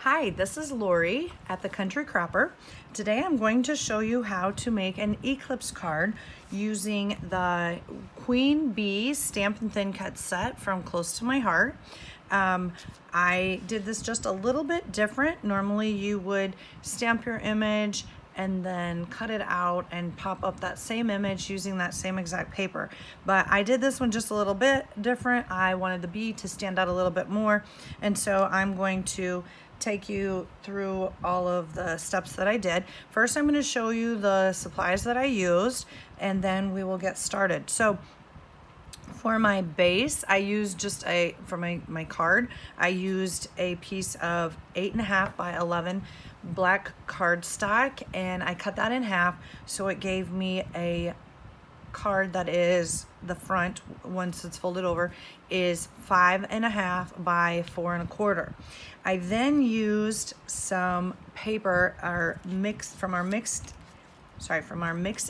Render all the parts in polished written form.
Hi, this is Lori at the Country Cropper. Today I'm going to show you how to make an Eclipse card using the Queen Bee Stamp and Thin Cut set from Close to My Heart. I did this just a little bit different. Normally you would stamp your image and then cut it out and pop up that same image using that same exact paper. But I did this one just a little bit different. I wanted the bee to stand out a little bit more, and so I'm going to take you through all of the steps that I did. First, I'm going to show you the supplies that I used, and then we will get started. So for my base, I used for my card, I used a piece of 8.5 by 11 black cardstock, and I cut that in half so it gave me a card that is the front, once it's folded over, is 5.5 by 4.25. I then used some paper from our mixed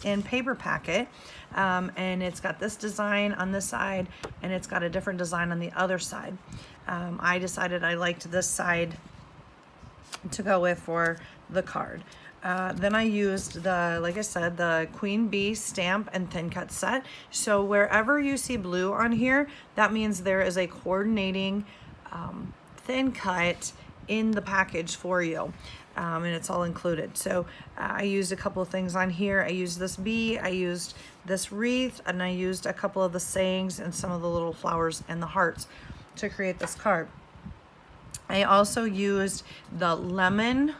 in paper packet, and it's got this design on this side and it's got a different design on the other side. I decided I liked this side to go with for the card. Then I used like I said, the Queen Bee Stamp and Thin Cut set. So wherever you see blue on here, that means there is a coordinating thin cut in the package for you. And it's all included. So I used a couple of things on here. I used this bee, I used this wreath, and I used a couple of the sayings and some of the little flowers and the hearts to create this card. I also used the lemon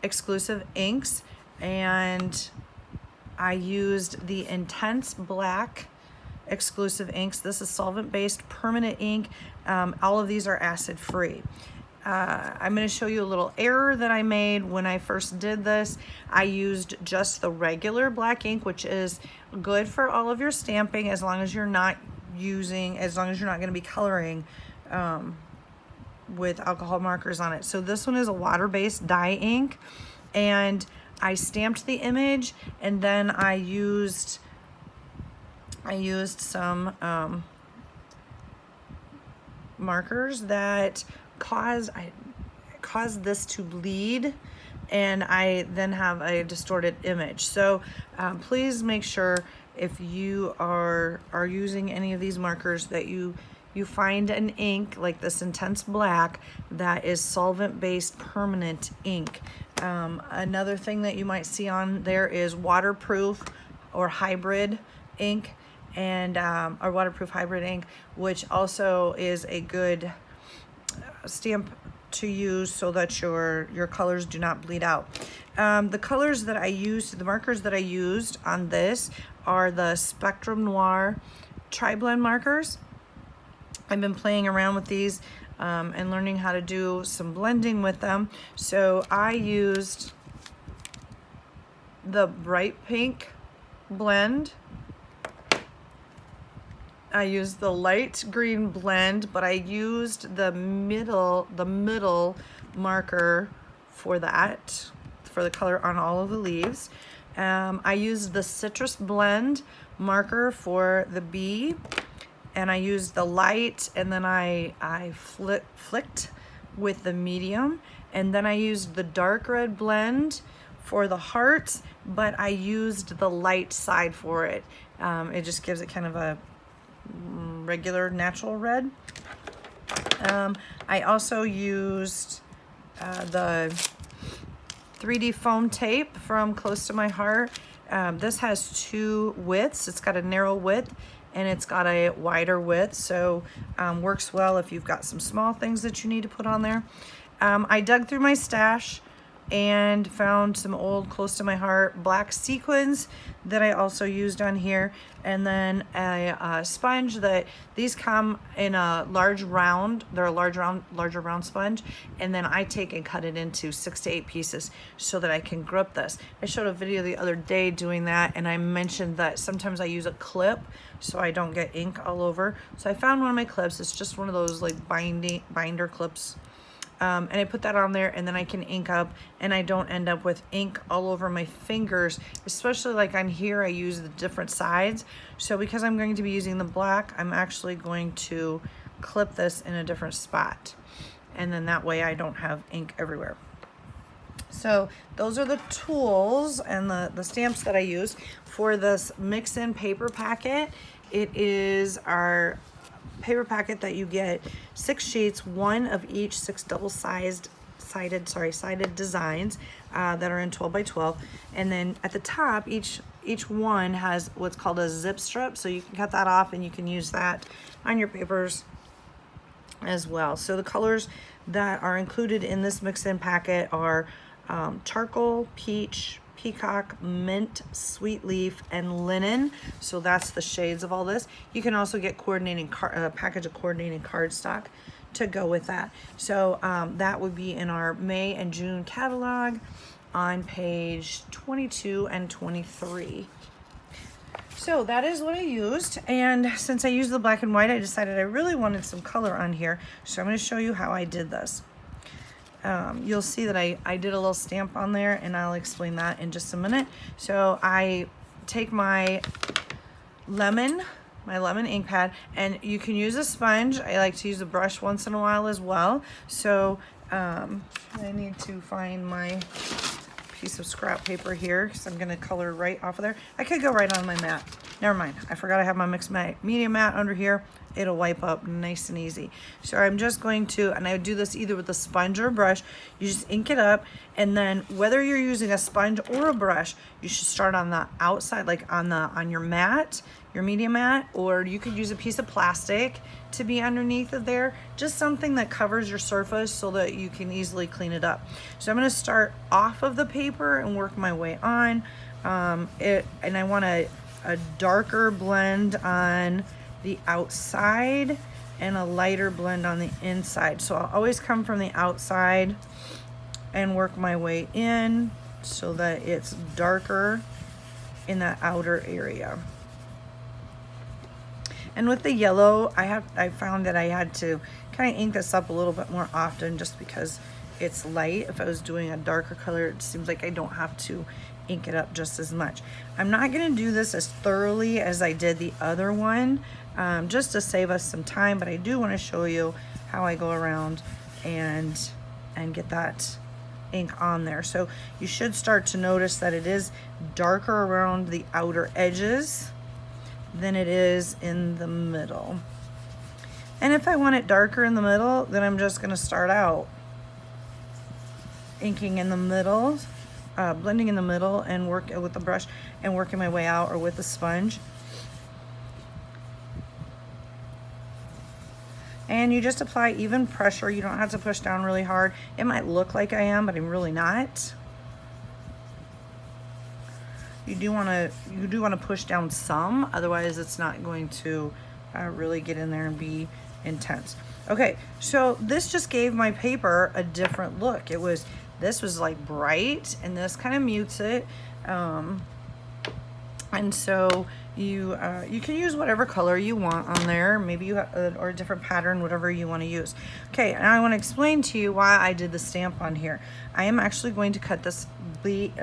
exclusive inks, and I used the intense black exclusive inks. This is solvent-based permanent ink. All of these are acid-free. I'm going to show you a little error that I made when I first did this. I used just the regular black ink, which is good for all of your stamping as long as you're not going to be coloring with alcohol markers on it. So this one is a water-based dye ink, and I stamped the image, and then I used some markers that caused this to bleed, and I then have a distorted image. So please make sure if you are using any of these markers that you find an ink like this intense black that is solvent-based permanent ink. Another thing that you might see on there is waterproof or hybrid ink, and or waterproof hybrid ink, which also is a good stamp to use so that your colors do not bleed out. The colors that I used, the markers that I used on this are the Spectrum Noir Tri-Blend markers. I've been playing around with these and learning how to do some blending with them. So I used the bright pink blend. I used the light green blend, but I used the middle marker for the color on all of the leaves. I used the citrus blend marker for the bee, and I used the light, and then I flicked with the medium, and then I used the dark red blend for the hearts, but I used the light side for it. It just gives it kind of a regular natural red. I also used the 3D foam tape from Close to My Heart. This has two widths. It's got a narrow width and it's got a wider width, so works well if you've got some small things that you need to put on there. I dug through my stash and found some old Close to My Heart black sequins that I also used on here, and then a sponge that these come in a large round. They're a larger round sponge, and then I take and cut it into 6 to 8 pieces so that I can grip this. I showed a video the other day doing that, and I mentioned that sometimes I use a clip so I don't get ink all over. So I found one of my clips. It's just one of those like binder clips. And I put that on there, and then I can ink up, and I don't end up with ink all over my fingers, especially like on here. I use the different sides. So because I'm going to be using the black, I'm actually going to clip this in a different spot. and then that way I don't have ink everywhere. So those are the tools and the stamps that I use for this mix-in paper packet. It is our paper packet that you get 6 sheets, one of each 6 double-sided designs that are in 12 by 12, and then at the top each one has what's called a zip strip, so you can cut that off and you can use that on your papers as well. So the colors that are included in this mix-in packet are charcoal, peach, peacock, mint, sweet leaf, and linen. So that's the shades of all this. You can also get a package of coordinating cardstock to go with that. So that would be in our May and June catalog on page 22 and 23. So that is what I used, and since I used the black and white, I decided I really wanted some color on here, so I'm going to show you how I did this. You'll see that I did a little stamp on there, and I'll explain that in just a minute. So I take my lemon ink pad, and you can use a sponge. I like to use a brush once in a while as well. So I need to find my piece of scrap paper here because I'm going to color right off of there. I could go right on my mat. Never mind. I forgot I have my mixed media mat under here. It'll wipe up nice and easy. So I'm just going to, and I would do this either with a sponge or a brush. You just ink it up, and then whether you're using a sponge or a brush, you should start on the outside, like on your mat, your media mat, or you could use a piece of plastic to be underneath of there, just something that covers your surface so that you can easily clean it up. So I'm going to start off of the paper and work my way on and I want a darker blend on the outside and a lighter blend on the inside. So I'll always come from the outside and work my way in so that it's darker in that outer area. And with the yellow, I found that I had to kind of ink this up a little bit more often just because it's light. If I was doing a darker color, it seems like I don't have to ink it up just as much. I'm not going to do this as thoroughly as I did the other one, just to save us some time, but I do want to show you how I go around and get that ink on there. So you should start to notice that it is darker around the outer edges than it is in the middle. And if I want it darker in the middle, then I'm just going to start out inking in the middle, blending in the middle, and work with the brush and working my way out, or with the sponge. And you just apply even pressure. You don't have to push down really hard. It might look like I am, but I'm really not. You do want to push down some, otherwise it's not going to really get in there and be intense. Okay, so this just gave my paper a different look. This was like bright, and this kind of mutes it. And so you can use whatever color you want on there, maybe you have, or a different pattern, whatever you want to use. Okay, and I want to explain to you why I did the stamp on here. I am actually going to cut this bee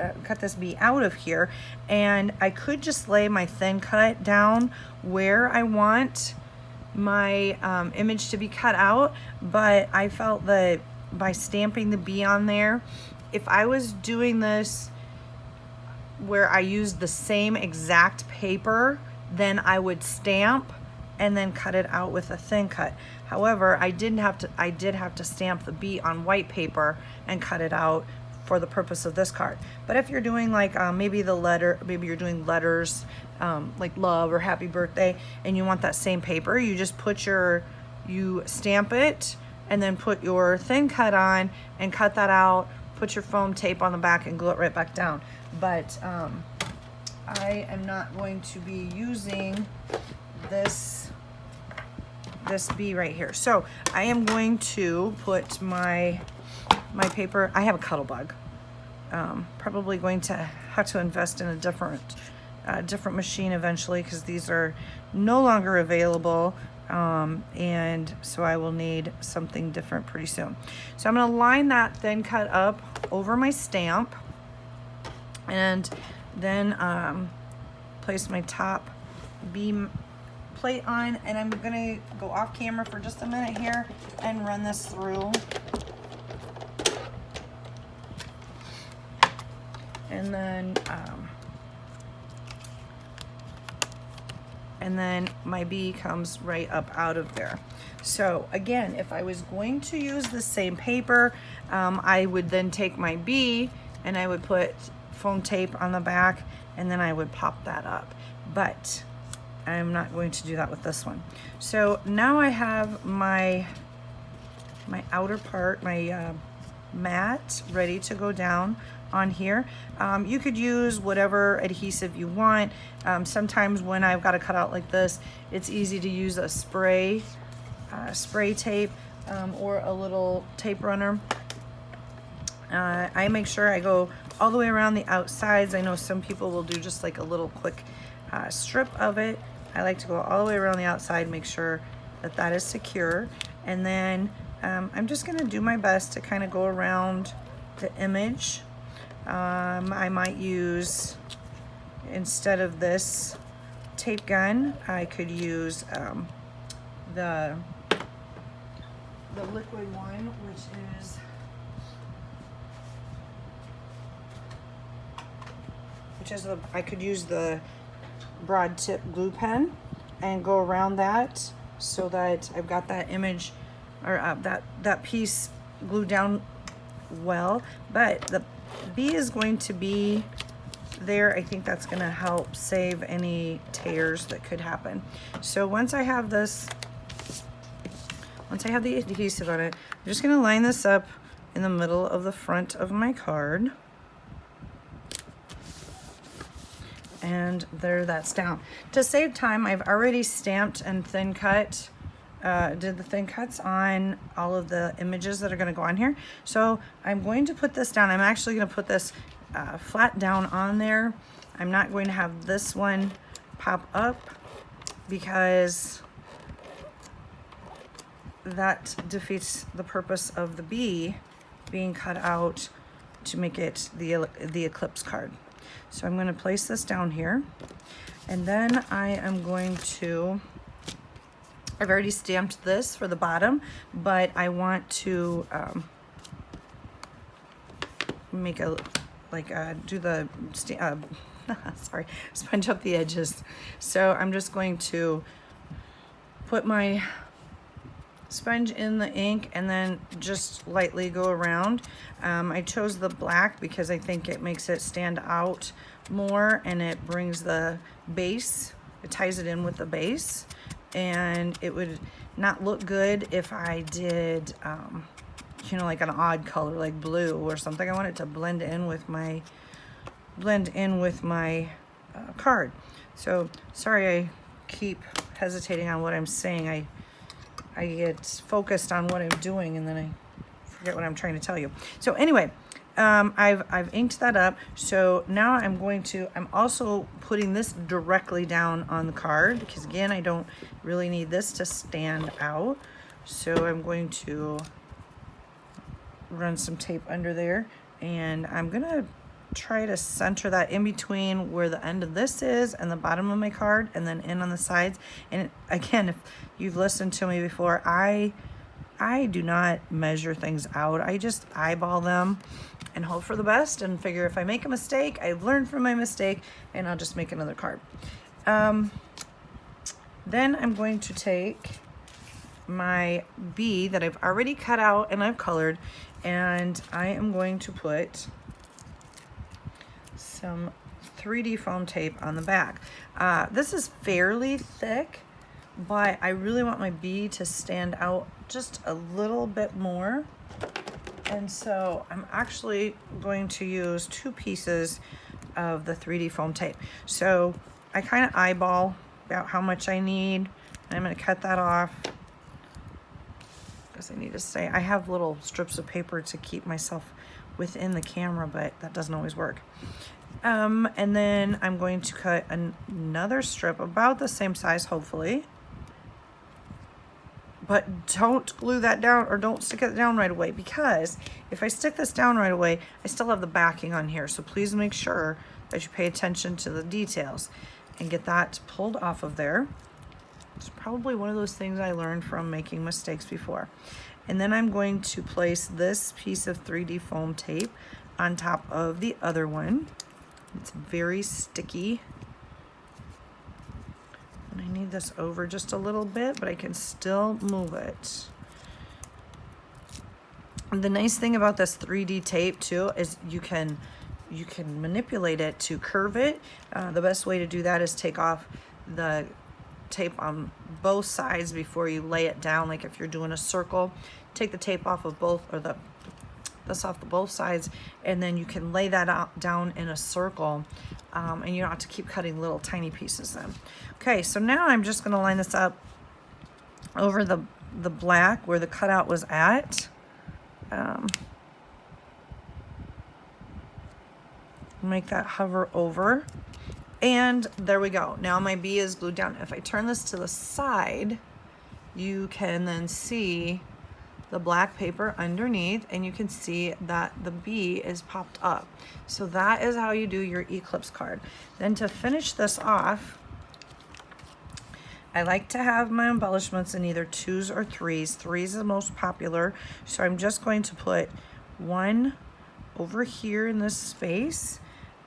out of here, and I could just lay my thin cut down where I want my image to be cut out, but I felt that by stamping the bee on there, if I was doing this where I used the same exact paper, then I would stamp and then cut it out with a thin cut. However, I did have to stamp the bee on white paper and cut it out for the purpose of this card. But if you're doing like maybe you're doing letters like love or happy birthday, and you want that same paper, you just you stamp it and then put your thin cut on and cut that out, put your foam tape on the back and glue it right back down. But I am not going to be using this bee right here. So I am going to put my paper. I have a Cuttlebug. Probably going to have to invest in a different machine eventually, because these are no longer available, and so I will need something different pretty soon. So I'm going to line that thin cut up over my stamp, and then place my top bee plate on, and I'm gonna go off camera for just a minute here and run this through. And then my bee comes right up out of there. So again, if I was going to use the same paper, I would then take my bee and I would put foam tape on the back, and then I would pop that up. But I'm not going to do that with this one. So now I have my outer part, my mat, ready to go down on here. You could use whatever adhesive you want. Sometimes when I've got to cut out like this, it's easy to use a spray tape or a little tape runner. I make sure I go all the way around the outsides. I know some people will do just like a little quick strip of it. I like to go all the way around the outside, make sure that that is secure. And then I'm just gonna do my best to kind of go around the image. I might use, instead of this tape gun, I could use the liquid one, I could use the broad tip glue pen and go around that so that I've got that image or that piece glued down well. But the bee is going to be there. I think that's going to help save any tears that could happen. So once I have the adhesive on it, I'm just going to line this up in the middle of the front of my card. And there, that's down. To save time, I've already stamped and thin cut, did the thin cuts on all of the images that are going to go on here. So I'm going to put this down. I'm actually going to put this flat down on there. I'm not going to have this one pop up because that defeats the purpose of the bee being cut out to make it the Eclipse card. So I'm going to place this down here, and then I am going to, I've already stamped this for the bottom, but I want to make a, do the, sorry, sponge up the edges. So I'm just going to put my sponge in the ink and then just lightly go around. I chose the black because I think it makes it stand out more, and it brings the base, it ties it in with the base, and it would not look good if I did you know, like an odd color like blue or something. I want it to blend in with my card. So sorry I keep hesitating on what I'm saying. I get focused on what I'm doing and then I forget what I'm trying to tell you. So anyway, I've inked that up. So now I'm also putting this directly down on the card because again, I don't really need this to stand out. So I'm going to run some tape under there, and I'm gonna try to center that in between where the end of this is and the bottom of my card, and then in on the sides. And again, if you've listened to me before, I do not measure things out. I just eyeball them and hope for the best and figure if I make a mistake, I've learned from my mistake, and I'll just make another card. Then I'm going to take my bee that I've already cut out and I've colored, and I am going to put some 3D foam tape on the back. This is fairly thick, but I really want my bee to stand out just a little bit more. And so I'm actually going to use 2 pieces of the 3D foam tape. So I kind of eyeball about how much I need. I'm going to cut that off because I need to stay. I have little strips of paper to keep myself within the camera, but that doesn't always work. And then I'm going to cut another strip about the same size, hopefully. But don't glue that down, or don't stick it down right away, because if I stick this down right away, I still have the backing on here. So please make sure that you pay attention to the details and get that pulled off of there. It's probably one of those things I learned from making mistakes before. And then I'm going to place this piece of 3D foam tape on top of the other one. It's very sticky. And I need this over just a little bit, but I can still move it. And the nice thing about this 3D tape too is you can manipulate it to curve it. The best way to do that is take off the tape on both sides before you lay it down. Like if you're doing a circle, take the tape off of both, or this off the both sides, and then you can lay that out down in a circle, and you don't have to keep cutting little tiny pieces then. Okay, so now I'm just going to line this up over the black where the cutout was at. Make that hover over, and there we go. Now my bee is glued down. If I turn this to the side, you can then see the black paper underneath, and you can see that the bee is popped up. So that is how you do your Eclipse card. Then to finish this off, I like to have my embellishments in either 2s or 3s. 3s is the most popular, so I'm just going to put one over here in this space,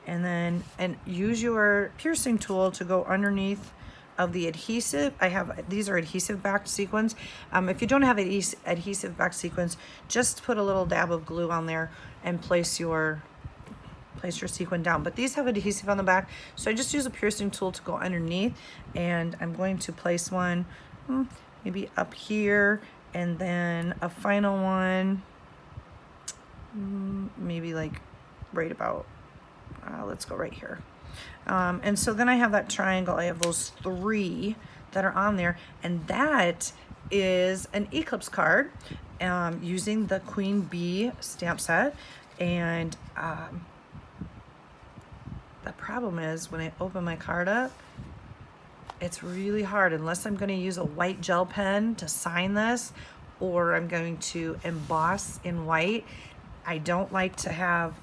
and then use your piercing tool to go underneath of the adhesive. These are adhesive backed sequins. If you don't have adhesive backed sequins, just put a little dab of glue on there and place your sequin down. But these have adhesive on the back, so I just use a piercing tool to go underneath, and I'm going to place one maybe up here, and then a final one maybe like right about let's go right here. And so then I have that triangle. I have those 3 that are on there, and that is an Eclipse card using the Queen Bee stamp set. And the problem is when I open my card up, it's really hard unless I'm going to use a white gel pen to sign this, or I'm going to emboss in white. I don't like to have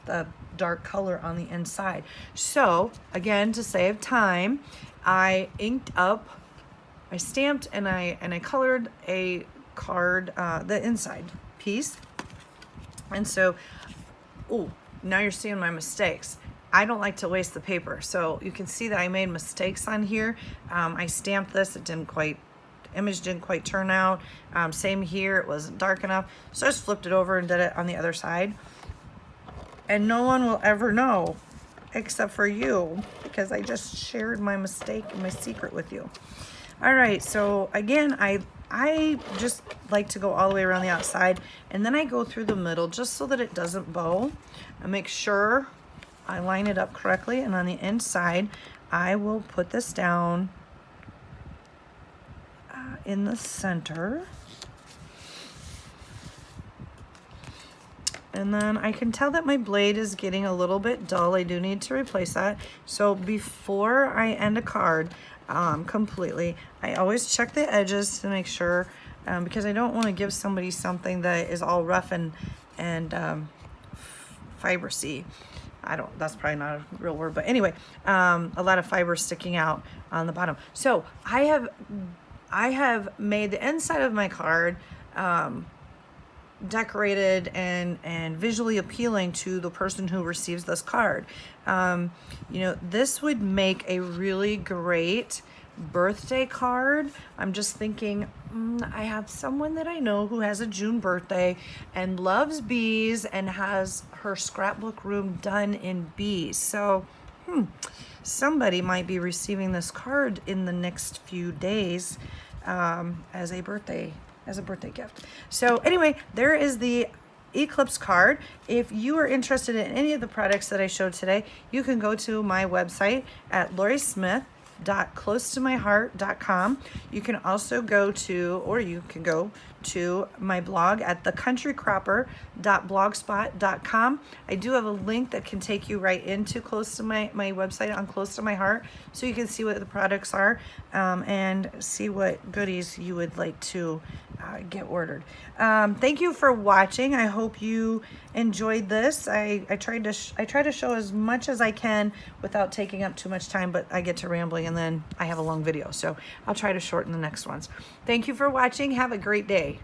the dark color on the inside. So again, to save time, I stamped and I colored a card, the inside piece. And so, now you're seeing my mistakes. I don't like to waste the paper. So you can see that I made mistakes on here. I stamped this, image didn't quite turn out. Same here, it wasn't dark enough. So I just flipped it over and did it on the other side. And no one will ever know except for you, because I just shared my mistake and my secret with you. All right, so again, I just like to go all the way around the outside, and then I go through the middle just so that it doesn't bow. I make sure I line it up correctly, and on the inside, I will put this down in the center. And then I can tell that my blade is getting a little bit dull. I do need to replace that. So before I end a card completely, I always check the edges to make sure, because I don't want to give somebody something that is all rough and fibrous-y. That's probably not a real word, but anyway, a lot of fiber sticking out on the bottom. So I have made the inside of my card decorated and visually appealing to the person who receives this card. This would make a really great birthday card. I'm just thinking, I have someone that I know who has a June birthday and loves bees and has her scrapbook room done in bees. So somebody might be receiving this card in the next few days as a birthday gift. So anyway, there is the Eclipse card. If you are interested in any of the products that I showed today, you can go to my website at lorismith.closetomyheart.com. You can also go to my blog at thecountrycropper.blogspot.com. I do have a link that can take you right into my website on Close to My Heart, so you can see what the products are and see what goodies you would like to get ordered. Thank you for watching. I hope you enjoyed this. I try to show as much as I can without taking up too much time, but I get to rambling and then I have a long video, so I'll try to shorten the next ones. Thank you for watching. Have a great day.